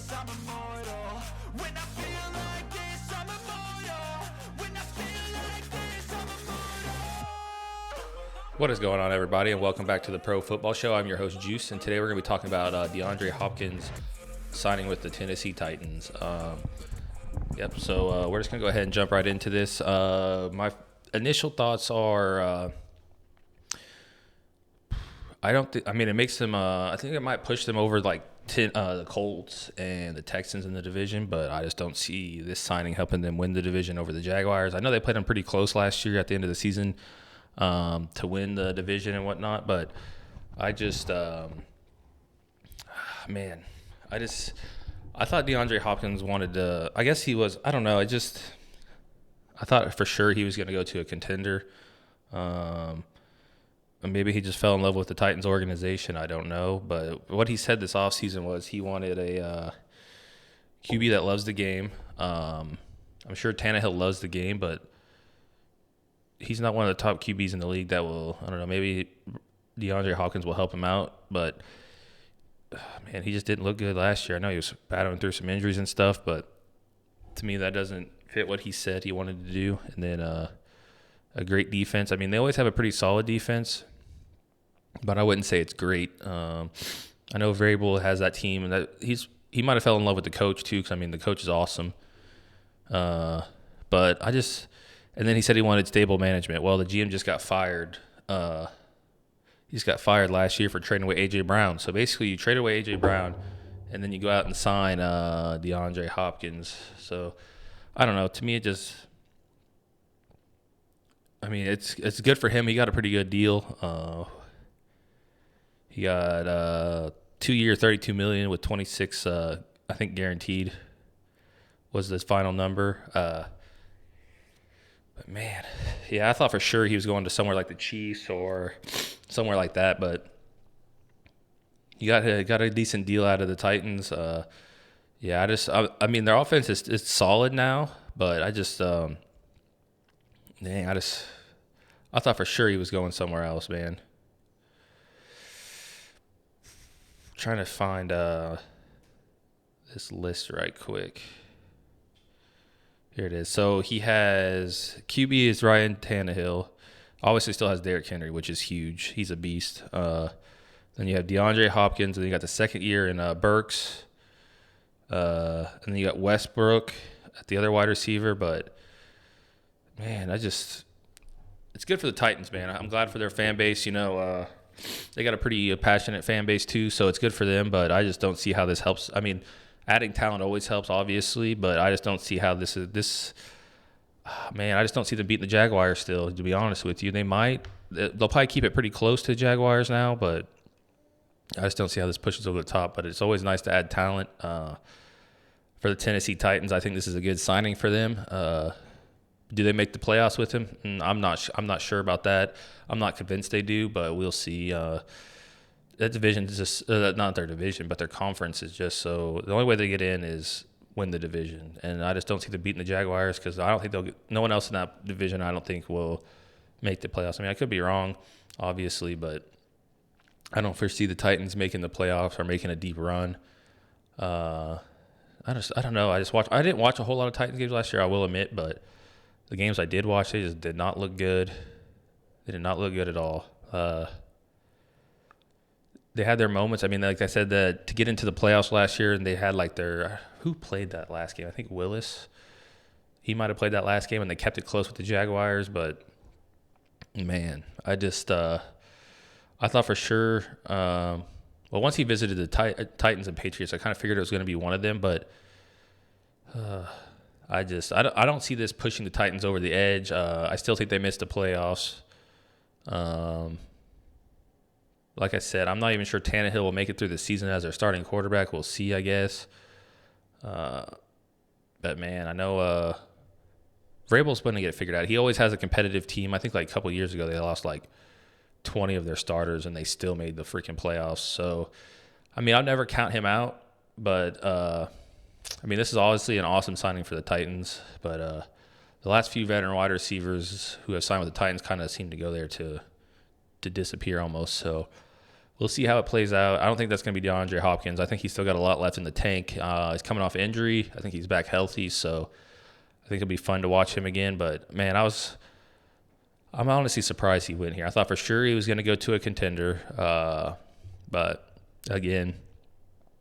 this, I'm immortal. When I feel like this, I'm immortal. When I feel like this, I'm immortal. What is going on, everybody, and welcome back to the Pro Football Show. I'm your host, Juice, and today we're going to be talking about DeAndre Hopkins signing with the Tennessee Titans. So we're just going to go ahead and jump right into this. My initial thoughts are it makes them, I think it might push them over like the Colts and the Texans in the division, but I just don't see this signing helping them win the division over the Jaguars. I know they played them pretty close last year at the end of the season to win the division and whatnot, but I just, I thought DeAndre Hopkins wanted to, I guess he was, I don't know, I thought for sure he was going to go to a contender. Maybe he just fell in love with the Titans organization. I don't know. But what he said this offseason was he wanted a QB that loves the game. I'm sure Tannehill loves the game, but he's not one of the top QBs in the league that will, I don't know, maybe DeAndre Hopkins will help him out. But, man, he just didn't look good last year. I know he was battling through some injuries and stuff, but to me that doesn't fit what he said he wanted to do. And then a great defense. I mean, they always have a pretty solid defense, but I wouldn't say it's great. I know Vrabel has that team, and that he might have fell in love with the coach too, because I mean the coach is awesome. And then he said he wanted stable management. Well, the GM just got fired. He just got fired last year for trading away A.J. Brown. So basically, you trade away A.J. Brown, and then you go out and sign DeAndre Hopkins. So I don't know. To me, it's good for him. He got a pretty good deal. He got 2 year, $32 million with 26, I think guaranteed was the final number. But man, yeah, I thought for sure he was going to somewhere like the Chiefs or somewhere like that. But he got a decent deal out of the Titans. I mean, their offense is solid now, but I thought for sure he was going somewhere else, man. Trying to find this list right quick. Here it is. So he has QB is Ryan Tannehill. Obviously still has Derrick Henry, which is huge. He's a beast. Then you have DeAndre Hopkins, and then you got the second year in Burks. And then you got Westbrook at the other wide receiver, but man, it's good for the Titans, man. I'm glad for their fan base. You know, they got a pretty passionate fan base too, so it's good for them. But I just don't see how this helps. I mean, adding talent always helps, obviously, but I just don't see how this. Man, I just don't see them beating the Jaguars still. To be honest with you, they might. They'll probably keep it pretty close to the Jaguars now, but I just don't see how this pushes over the top. But it's always nice to add talent for the Tennessee Titans. I think this is a good signing for them. Do they make the playoffs with him? I'm not sure about that. I'm not convinced they do, but we'll see. That division is just not their division, but their conference is just so. The only way they get in is win the division, and I just don't see them beating the Jaguars because I don't think no one else in that division I don't think will make the playoffs. I mean, I could be wrong, obviously, but I don't foresee the Titans making the playoffs or making a deep run. I don't know. I didn't watch a whole lot of Titans games last year, I will admit, but the games I did watch, they just did not look good. They did not look good at all. They had their moments. I mean, like I said, to get into the playoffs last year, and they had like who played that last game? I think Willis. He might have played that last game, and they kept it close with the Jaguars. But man, I thought for sure. Once he visited the Titans and Patriots, I kind of figured it was going to be one of them, but. I don't see this pushing the Titans over the edge. I still think they missed the playoffs. Like I said, I'm not even sure Tannehill will make it through the season as their starting quarterback. We'll see, I guess. But, man, I know Vrabel's going to get it figured out. He always has a competitive team. I think like a couple of years ago they lost like 20 of their starters, and they still made the freaking playoffs. So, I mean, I'll never count him out, but I mean, this is obviously an awesome signing for the Titans, but the last few veteran wide receivers who have signed with the Titans kind of seem to go there to disappear almost. So we'll see how it plays out. I don't think that's going to be DeAndre Hopkins. I think he's still got a lot left in the tank. He's coming off injury. I think he's back healthy, so I think it'll be fun to watch him again. But man, I'm honestly surprised he went here. I thought for sure he was going to go to a contender, but again,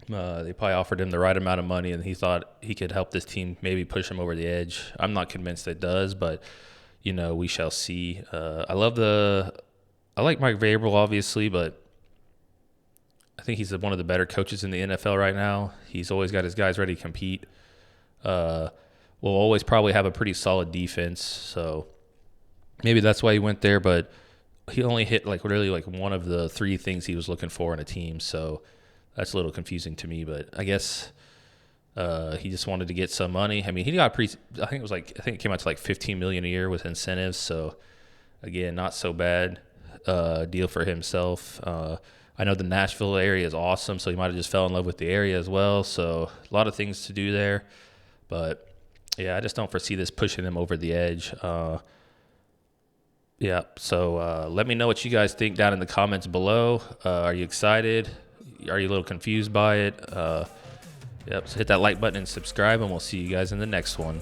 they probably offered him the right amount of money, and he thought he could help this team, maybe push him over the edge. I'm not convinced it does, but we shall see. I like Mike Vrabel, obviously, but I think he's one of the better coaches in the NFL right now. He's always got his guys ready to compete. We'll always probably have a pretty solid defense, so maybe that's why he went there, but he only hit really one of the three things he was looking for in a team, so that's a little confusing to me. But I guess he just wanted to get some money. I mean, he got I think it came out to like $15 million a year with incentives, so again, not so bad deal for himself. I know the Nashville area is awesome, so he might have just fell in love with the area as well, so a lot of things to do there. But yeah, I just don't foresee this pushing him over the edge. Yeah, so let me know what you guys think down in the comments below. Are you excited? Are you a little confused by it? So hit that like button and subscribe, and we'll see you guys in the next one.